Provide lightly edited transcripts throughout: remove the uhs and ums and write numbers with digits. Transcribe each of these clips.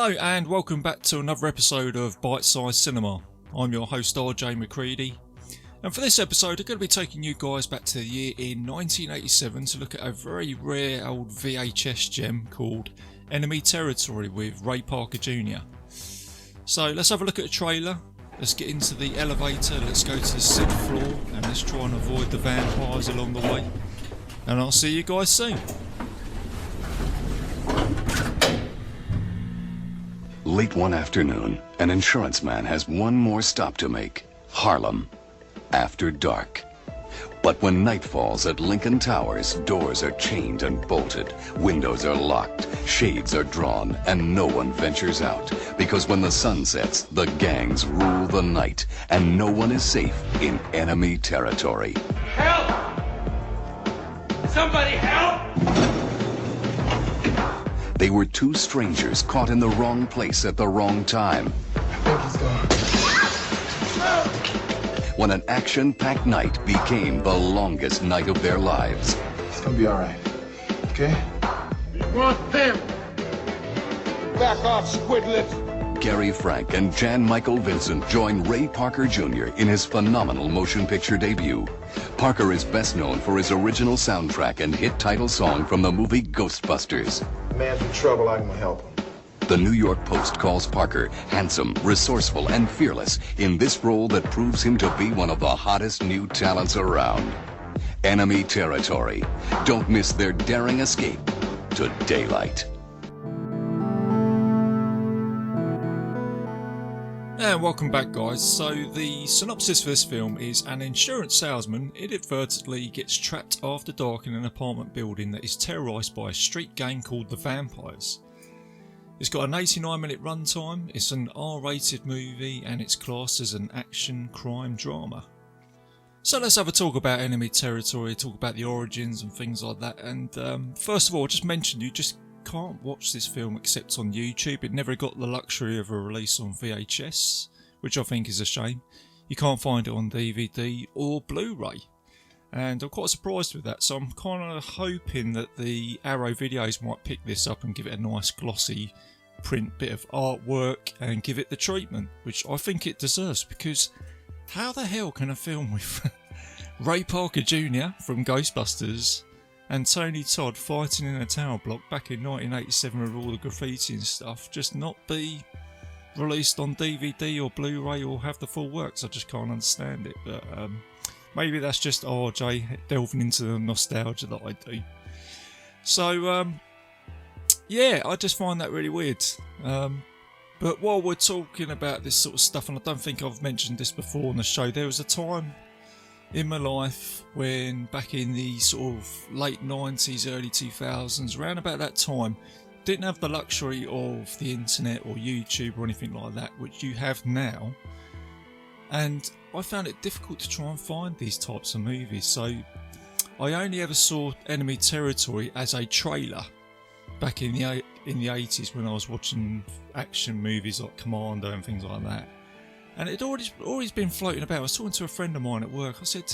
Hello and welcome back to another episode of Bitesize Cinema. I'm your host RJ McCready, and for this episode I'm going to be taking you guys back to the year in 1987 to look at a very rare old VHS gem called Enemy Territory with Ray Parker Jr. So let's have a look at a trailer, let's get into the elevator, let's go to the 6th floor and let's try and avoid the vampires along the way, and I'll see you guys soon. Late one afternoon, an insurance man has one more stop to make. Harlem. After dark. But when night falls at Lincoln Towers, doors are chained and bolted, windows are locked, shades are drawn, and no one ventures out. Because when the sun sets, the gangs rule the night, and no one is safe in enemy territory. Help! Somebody help! They were two strangers caught in the wrong place at the wrong time. I think he's gone. When an action-packed night became the longest night of their lives. He's gonna be all right. Okay? We want them! Back off, squid lips! Gary Frank and Jan Michael Vincent join Ray Parker Jr. in his phenomenal motion picture debut. Parker is best known for his original soundtrack and hit title song from the movie Ghostbusters. Man's in trouble, I'm gonna help him. The New York Post calls Parker handsome, resourceful, and fearless in this role that proves him to be one of the hottest new talents around. Enemy Territory. Don't miss their daring escape to daylight. And welcome back, guys. So the synopsis for this film is an insurance salesman inadvertently gets trapped after dark in an apartment building that is terrorised by a street gang called the Vampires. It's got an 89-minute runtime, it's an R-rated movie, and it's classed as an action crime drama. So let's have a talk about Enemy Territory, talk about the origins and things like that. And first of all, I just mentioned you just can't watch this film except on YouTube. It never got the luxury of a release on VHS, which I think is a shame. You can't find it on DVD or Blu-ray, and I'm quite surprised with that. So I'm kind of hoping that the Arrow Videos might pick this up and give it a nice glossy print bit of artwork and give it the treatment which I think it deserves, because how the hell can a film with Ray Parker Jr. from Ghostbusters and Tony Todd fighting in a tower block back in 1987 with all the graffiti and stuff just not be released on DVD or Blu-ray or have the full works? I just can't understand it, but maybe that's just RJ delving into the nostalgia that I do. So yeah, I just find that really weird. But while we're talking about this sort of stuff, and I don't think I've mentioned this before on the show, there was a time in my life when, back in the sort of late 90s, early 2000s, around about that time, didn't have the luxury of the internet or YouTube or anything like that, which you have now. And I found it difficult to try and find these types of movies. So I only ever saw Enemy Territory as a trailer back in the 80s when I was watching action movies like Commando and things like that. And it had always been floating about. I was talking to a friend of mine at work. I said,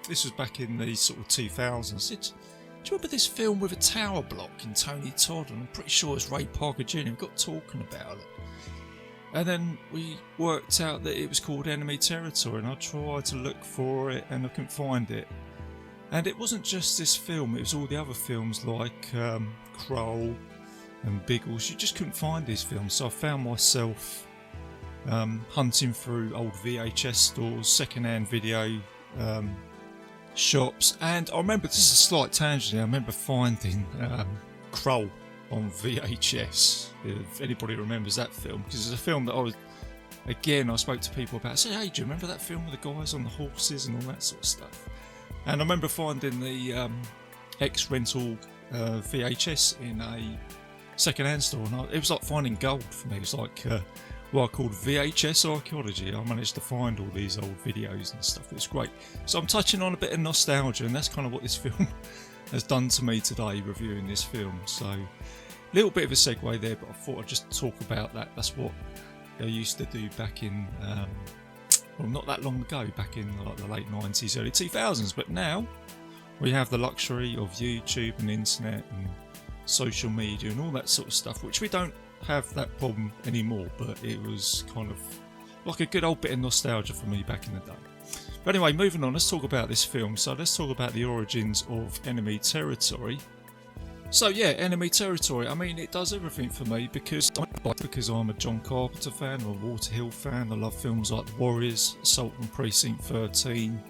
this was back in the sort of 2000s. I said, do you remember this film with a tower block in Tony Todd? And I'm pretty sure it's Ray Parker Jr. We got talking about it. And then we worked out that it was called Enemy Territory. And I tried to look for it and I couldn't find it. And it wasn't just this film. It was all the other films like Kroll and Biggles. You just couldn't find these films. So I found myself hunting through old VHS stores, second-hand video shops, and I remember, this is a slight tangent, I remember finding Kroll on VHS, if anybody remembers that film, because it's a film that I spoke to people about. I said, hey, do you remember that film with the guys on the horses and all that sort of stuff? And I remember finding the ex-rental VHS in a second-hand store, and it was like finding gold for me. It was like what I called VHS archaeology. I managed to find all these old videos and stuff. It's great. So I'm touching on a bit of nostalgia, and that's kind of what this film has done to me today, reviewing this film. So a little bit of a segue there, but I thought I'd just talk about that. That's what they used to do back in, well, not that long ago, back in like the late 90s, early 2000s. But now we have the luxury of YouTube and internet and social media and all that sort of stuff, which we don't have that problem anymore, but it was kind of like a good old bit of nostalgia for me back in the day. But anyway, moving on, let's talk about this film. So let's talk about the origins of Enemy Territory. So yeah, Enemy Territory, I mean, it does everything for me because I'm a John Carpenter fan, I'm a Walter Hill fan, I love films like The Warriors, Assault on Precinct 13.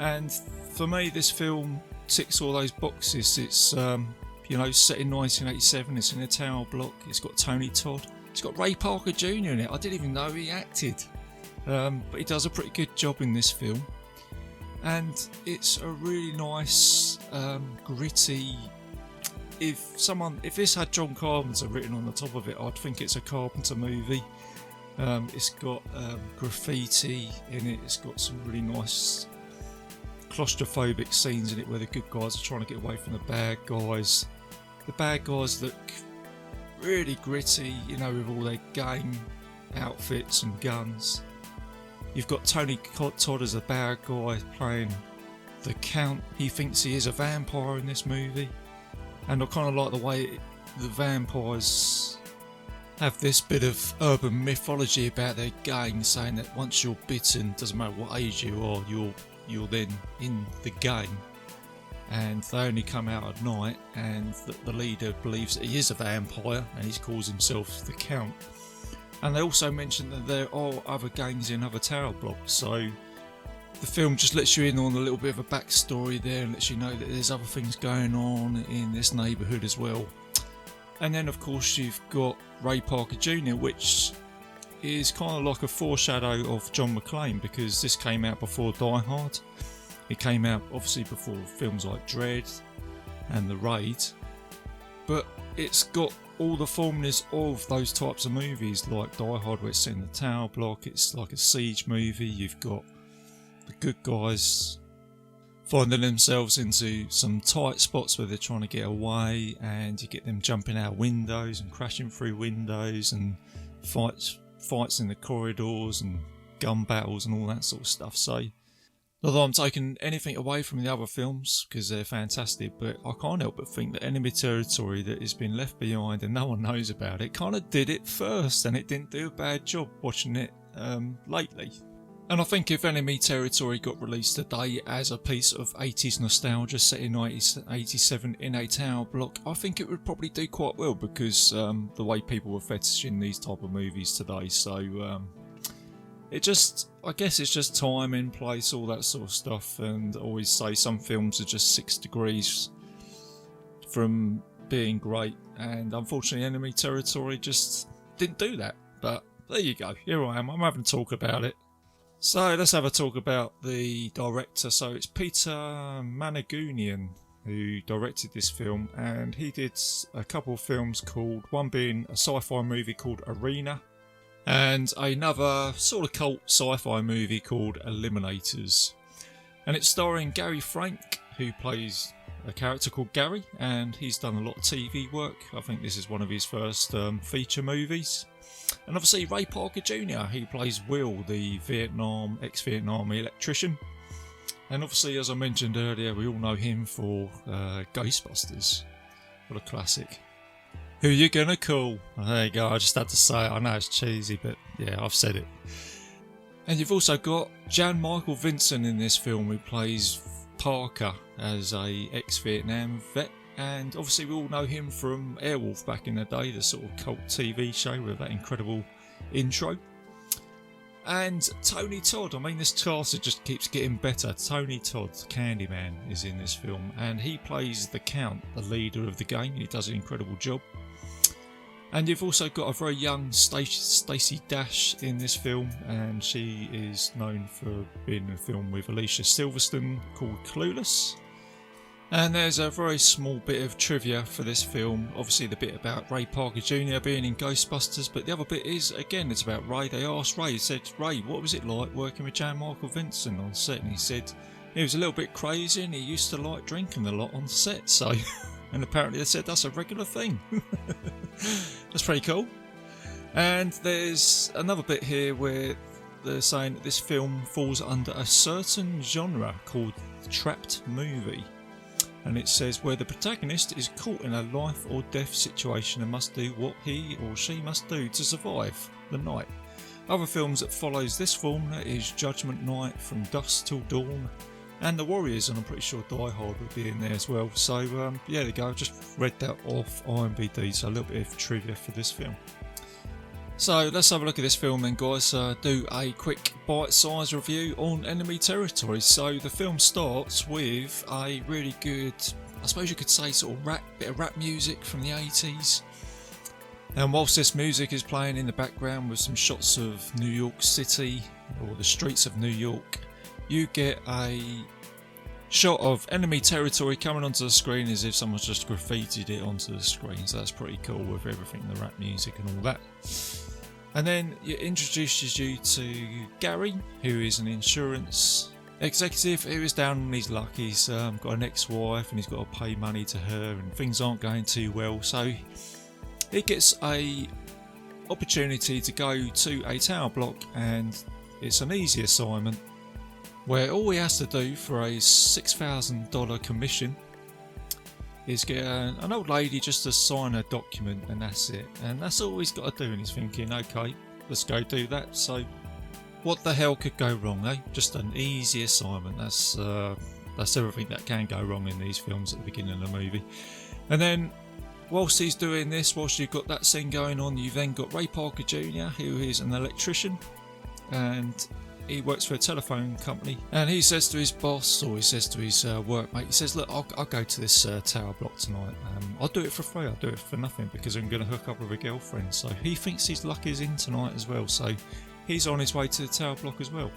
And for me, this film ticks all those boxes. It's, set in 1987, it's in a tower block, it's got Tony Todd, it's got Ray Parker Jr. in it. I didn't even know he acted. But he does a pretty good job in this film. And it's a really nice, gritty... If this had John Carpenter written on the top of it, I'd think it's a Carpenter movie. It's got graffiti in it, it's got some really nice claustrophobic scenes in it where the good guys are trying to get away from the bad guys. The bad guys look really gritty, with all their gang outfits and guns. You've got Tony Todd as a bad guy playing the Count. He thinks he is a vampire in this movie. And I kind of like the way the vampires have this bit of urban mythology about their gang, saying that once you're bitten, doesn't matter what age you are, you're then in the gang. And they only come out at night, and the leader believes that he is a vampire, and he calls himself the Count. And they also mention that there are other gangs in other tower blocks, so the film just lets you in on a little bit of a backstory there and lets you know that there's other things going on in this neighbourhood as well. And then of course you've got Ray Parker Jr., which is kind of like a foreshadow of John McClane, because this came out before Die Hard. It came out obviously before films like Dread and The Raid, but it's got all the formulas of those types of movies like Die Hard, where it's set in the tower block, it's like a siege movie. You've got the good guys finding themselves into some tight spots where they're trying to get away, and you get them jumping out windows and crashing through windows, and fights in the corridors and gun battles and all that sort of stuff. So although I'm taking anything away from the other films because they're fantastic, but I can't help but think that Enemy Territory, that has been left behind and no one knows about it, kind of did it first, and it didn't do a bad job watching it lately. And I think if Enemy Territory got released today as a piece of 80s nostalgia set in 1987 in a tower block, I think it would probably do quite well, because the way people were fetishing these type of movies today. So I guess it's just time and place, all that sort of stuff. And I always say some films are just 6 degrees from being great, and unfortunately Enemy Territory just didn't do that. But there you go, here I am, I'm having a talk about it. So let's have a talk about the director. So it's Peter Managunian who directed this film, and he did a couple of films called, one being a sci-fi movie called Arena, and another sort of cult sci-fi movie called Eliminators. And it's starring Gary Frank, who plays a character called Gary, and he's done a lot of TV work. I think this is one of his first feature movies. And obviously Ray Parker Jr., he plays Will, the ex-Vietnam electrician. And obviously, as I mentioned earlier, we all know him for Ghostbusters. What a classic. Who you gonna call? There you go, I just had to say it. I know it's cheesy, but yeah, I've said it. And you've also got Jan Michael Vincent in this film, who plays Parker as a ex-Vietnam vet. And obviously we all know him from Airwolf back in the day, the sort of cult TV show with that incredible intro. And Tony Todd, I mean, this cast just keeps getting better. Tony Todd, Candyman, is in this film, and he plays the Count, the leader of the gang. He does an incredible job. And you've also got a very young Stacey Dash in this film, and she is known for being in a film with Alicia Silverstone called Clueless. And there's a very small bit of trivia for this film. Obviously the bit about Ray Parker Jr. being in Ghostbusters, but the other bit is, again, it's about Ray. They asked Ray, said, Ray, what was it like working with Jan Michael Vincent on set? And he said he was a little bit crazy and he used to like drinking a lot on set. So, and apparently they said that's a regular thing. That's pretty cool. And there's another bit here where they're saying that this film falls under a certain genre called trapped movie. And it says, where the protagonist is caught in a life or death situation and must do what he or she must do to survive the night. Other films that follows this formula is Judgment Night, From Dusk Till Dawn, and The Warriors, and I'm pretty sure Die Hard would be in there as well. So yeah, there you go, I've just read that off IMDb, so a little bit of trivia for this film. So let's have a look at this film then, guys. Do a quick bite-sized review on enemy territory. So the film starts with a really good, I suppose you could say, sort of bit of rap music from the 80s. And whilst this music is playing in the background with some shots of New York City or the streets of New York, you get a shot of enemy territory coming onto the screen as if someone's just graffitied it onto the screen. So that's pretty cool with everything, the rap music and all that. And then it introduces you to Gary, who is an insurance executive who is down on his luck. He's got an ex-wife and he's got to pay money to her and things aren't going too well. So he gets a opportunity to go to a tower block, and it's an easy assignment where all he has to do for a $6,000 commission is get an old lady just to sign a document, and that's it. And that's all he's got to do, and he's thinking, okay, let's go do that. So what the hell could go wrong, eh? Just an easy assignment. That's everything that can go wrong in these films at the beginning of the movie. And then whilst he's doing this, whilst you've got that scene going on, you've then got Ray Parker Jr., who is an electrician, and he works for a telephone company, and he says to his boss, or he says to his workmate, he says, look, I'll go to this tower block tonight. I'll do it for free, I'll do it for nothing, because I'm going to hook up with a girlfriend. So he thinks his luck is in tonight as well, so he's on his way to the tower block as well.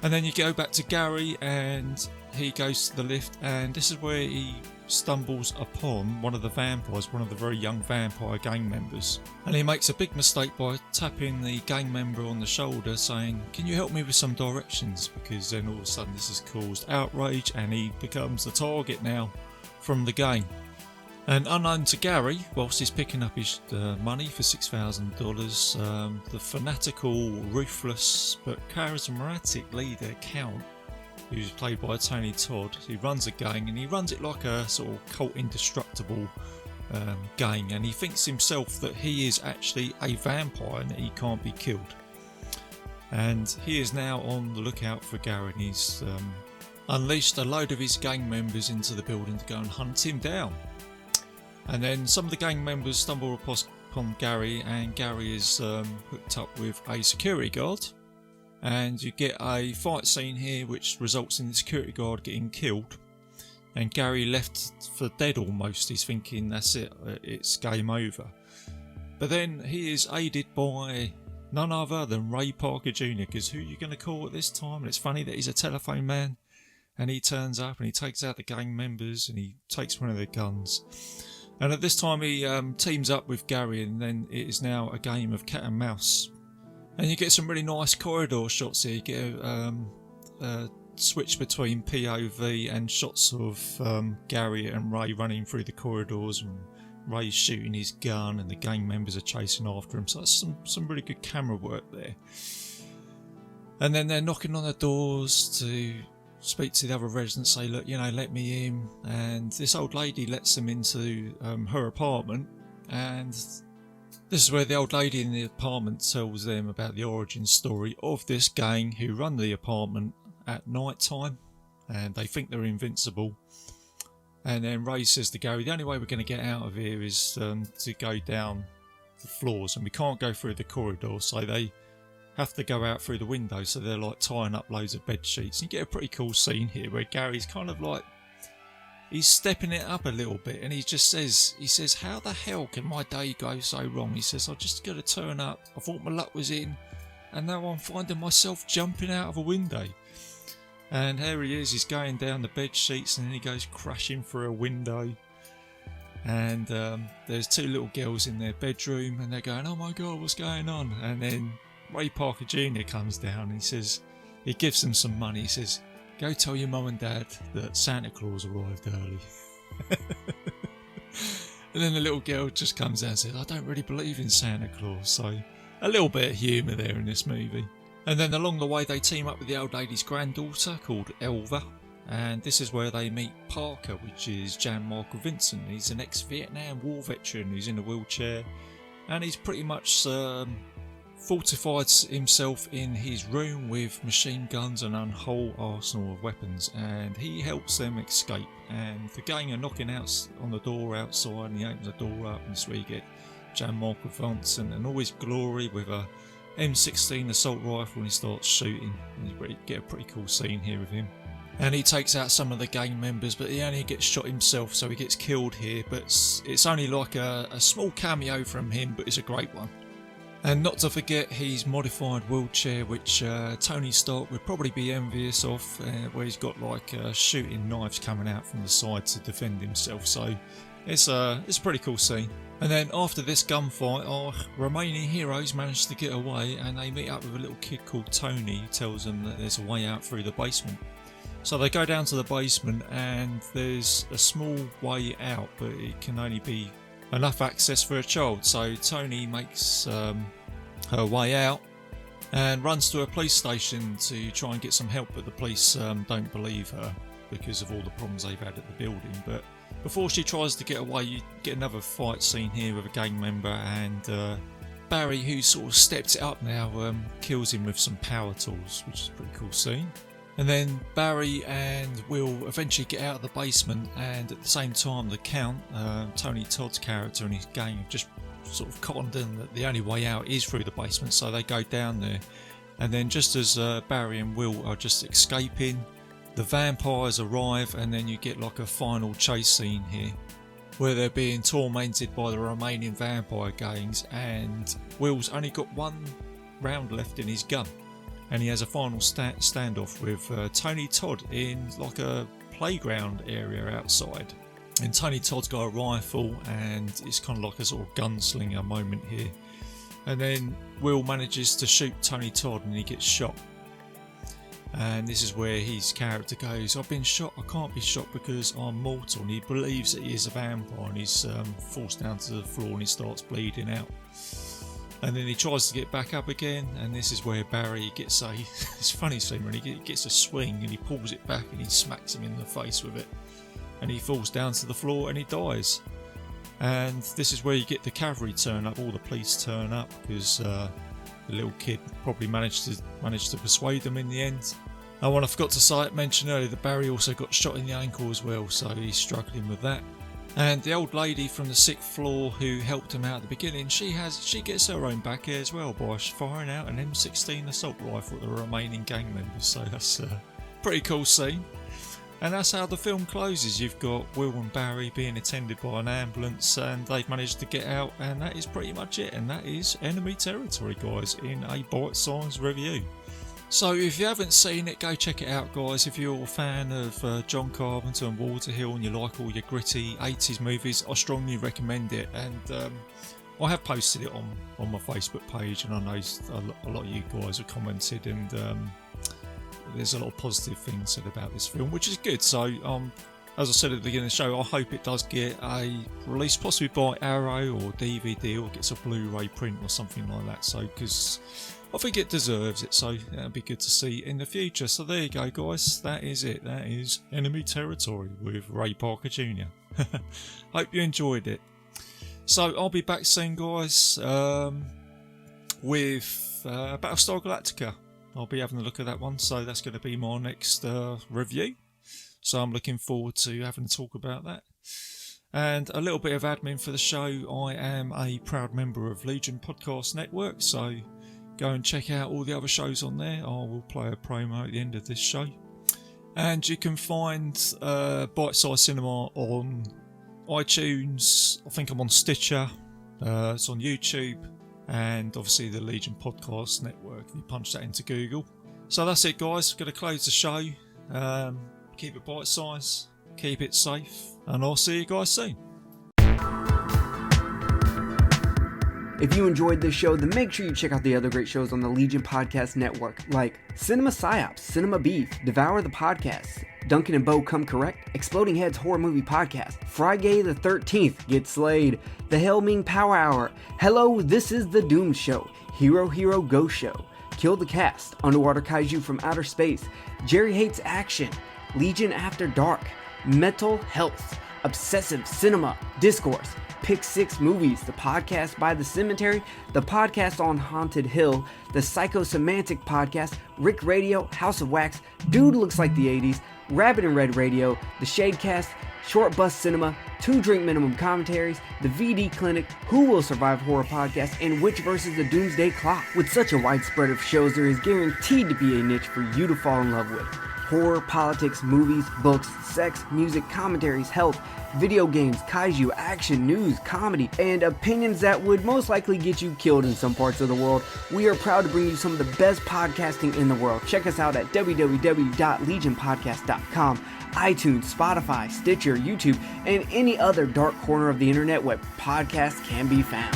And then you go back to Gary, and he goes to the lift, and this is where he stumbles upon one of the vampires, one of the very young vampire gang members, and he makes a big mistake by tapping the gang member on the shoulder saying, can you help me with some directions, because then all of a sudden this has caused outrage and he becomes the target now from the gang. And unknown to Gary, whilst he's picking up his money for $6,000, the fanatical, ruthless but charismatic leader Count, who's played by Tony Todd, he runs a gang, and he runs it like a sort of cult indestructible gang, and he thinks himself that he is actually a vampire and that he can't be killed. And he is now on the lookout for Gary, and he's unleashed a load of his gang members into the building to go and hunt him down. And then some of the gang members stumble upon Gary, and Gary is hooked up with a security guard. And you get a fight scene here which results in the security guard getting killed, and Gary left for dead almost. He's thinking that's it, it's game over. But then he is aided by none other than Ray Parker Jr., because who are you going to call at this time? And it's funny that he's a telephone man, and he turns up and he takes out the gang members and he takes one of their guns. And at this time he teams up with Gary, and then it is now a game of cat and mouse. And you get some really nice corridor shots here. You get a switch between POV and shots of Gary and Ray running through the corridors, and Ray's shooting his gun and the gang members are chasing after him. So that's some really good camera work there. And then they're knocking on the doors to speak to the other residents, say, look, let me in. And this old lady lets them into her apartment, and this is where the old lady in the apartment tells them about the origin story of this gang who run the apartment at night time, and they think they're invincible. And then Ray says to Gary, the only way we're going to get out of here is to go down the floors, and we can't go through the corridor, so they have to go out through the window. So they're like tying up loads of bed sheets. And you get a pretty cool scene here where Gary's kind of like, he's stepping it up a little bit, and he says, how the hell can my day go so wrong? He says, I just got to turn up. I thought my luck was in, and now I'm finding myself jumping out of a window. And here he is, he's going down the bed sheets, and then he goes crashing through a window. And there's two little girls in their bedroom, and they're going, oh my god, what's going on? And then Ray Parker Jr. comes down, and he says, he gives them some money. He says, go tell your mum and dad that Santa Claus arrived early. And then the little girl just comes out and says, I don't really believe in Santa Claus. So a little bit of humour there in this movie. And then along the way they team up with the old lady's granddaughter called Elva. And this is where they meet Parker, which is Jan Michael Vincent. He's an ex-Vietnam War veteran who's in a wheelchair, and he's pretty much fortified himself in his room with machine guns and a whole arsenal of weapons, and he helps them escape. And the gang are knocking out on the door outside, and he opens the door up, and that's where you get Jan Michael Vincent and all his glory with a M16 assault rifle, and he starts shooting. And you get a pretty cool scene here with him. And he takes out some of the gang members, but he only gets shot himself, so he gets killed here. But it's only like a small cameo from him, but it's a great one. And not to forget his modified wheelchair, which Tony Stark would probably be envious of, where he's got like shooting knives coming out from the side to defend himself. So it's a pretty cool scene. And then after this gunfight, our remaining heroes manage to get away, and they meet up with a little kid called Tony, who tells them that there's a way out through the basement. So they go down to the basement, and there's a small way out, but it can only be enough access for a child. So Tony makes her way out and runs to a police station to try and get some help, but the police don't believe her because of all the problems they've had at the building. But before she tries to get away, you get another fight scene here with a gang member, and Barry, who sort of steps it up now, kills him with some power tools, which is a pretty cool scene. And then Barry and Will eventually get out of the basement, and at the same time the Count, Tony Todd's character, and his gang have just sort of cottoned in that the only way out is through the basement, so they go down there. And then just as Barry and Will are just escaping, the vampires arrive, and then you get like a final chase scene here where they're being tormented by the remaining vampire gangs, and Will's only got one round left in his gun. And he has a final standoff with Tony Todd in like a playground area outside. And Tony Todd's got a rifle, and it's kind of like a sort of gunslinger moment here. And then Will manages to shoot Tony Todd, and he gets shot. And this is where his character goes, "I've been shot, I can't be shot because I'm mortal." And he believes that he is a vampire, and he's forced down to the floor, and he starts bleeding out. And then he tries to get back up again, and this is where Barry gets it's a funny scene when he gets a swing, and he pulls it back and he smacks him in the face with it, and he falls down to the floor and he dies. And this is where you get the cavalry turn up, all the police turn up, because the little kid probably managed to persuade them in the end. And what I forgot to mention earlier, that Barry also got shot in the ankle as well, so he's struggling with that. And the old lady from the 6th floor who helped him out at the beginning, she gets her own back here as well by firing out an M16 assault rifle at the remaining gang members. So that's a pretty cool scene. And that's how the film closes. You've got Will and Barry being attended by an ambulance, and they've managed to get out, and that is pretty much it. And that is Enemy Territory, guys, in a bite-sized review. So if you haven't seen it, go check it out, guys. If you're a fan of John Carpenter and Walter Hill, and you like all your gritty 80s movies, I strongly recommend it. And I have posted it on my Facebook page, and I know a lot of you guys have commented, and there's a lot of positive things said about this film, which is good. So as I said at the beginning of the show, I hope it does get a release, possibly by Arrow or DVD, or gets a Blu-ray print or something like that. So because I think it deserves it, so that'll be good to see in the future. So there you go, guys. That is it. That is Enemy Territory with Ray Parker Jr. Hope you enjoyed it. So I'll be back soon, guys, with Battlestar Galactica. I'll be having a look at that one, so that's going to be my next review. So I'm looking forward to having a talk about that. And a little bit of admin for the show. I am a proud member of Legion Podcast Network, so go and check out all the other shows on there. I will play a promo at the end of this show. And you can find Bitesize Cinema on iTunes. I think I'm on Stitcher. It's on YouTube. And obviously the Legion Podcast Network, if you punch that into Google. So that's it, guys. Going to close the show. Keep it bite-size. Keep it safe. And I'll see you guys soon. If you enjoyed this show, then make sure you check out the other great shows on the Legion Podcast Network, like Cinema Psyops, Cinema Beef, Devour the Podcast, Duncan and Bo Come Correct, Exploding Heads Horror Movie Podcast, Friday the 13th, Get Slayed, The Helming Power Hour, Hello, This is the Doom Show, Hero Hero Go Show, Kill the Cast, Underwater Kaiju from Outer Space, Jerry Hates Action, Legion After Dark, Mental Health, Obsessive Cinema, Discourse, Pick Six Movies, the podcast by The Cemetery, the podcast on Haunted Hill, the Psychosemantic podcast, Rick Radio, House of Wax, Dude Looks Like the 80s, Rabbit and Red Radio, the Shadecast, Short Bus Cinema, Two Drink Minimum Commentaries, the VD Clinic, Who Will Survive Horror Podcast, and Witch vs. the Doomsday Clock. With such a wide spread of shows, there is guaranteed to be a niche for you to fall in love with. Horror, politics, movies, books, sex, music, commentaries, health, video games, kaiju, action, news, comedy, and opinions that would most likely get you killed in some parts of the world. We are proud to bring you some of the best podcasting in the world. Check us out at www.legionpodcast.com, iTunes, Spotify, Stitcher, YouTube, and any other dark corner of the internet where podcasts can be found.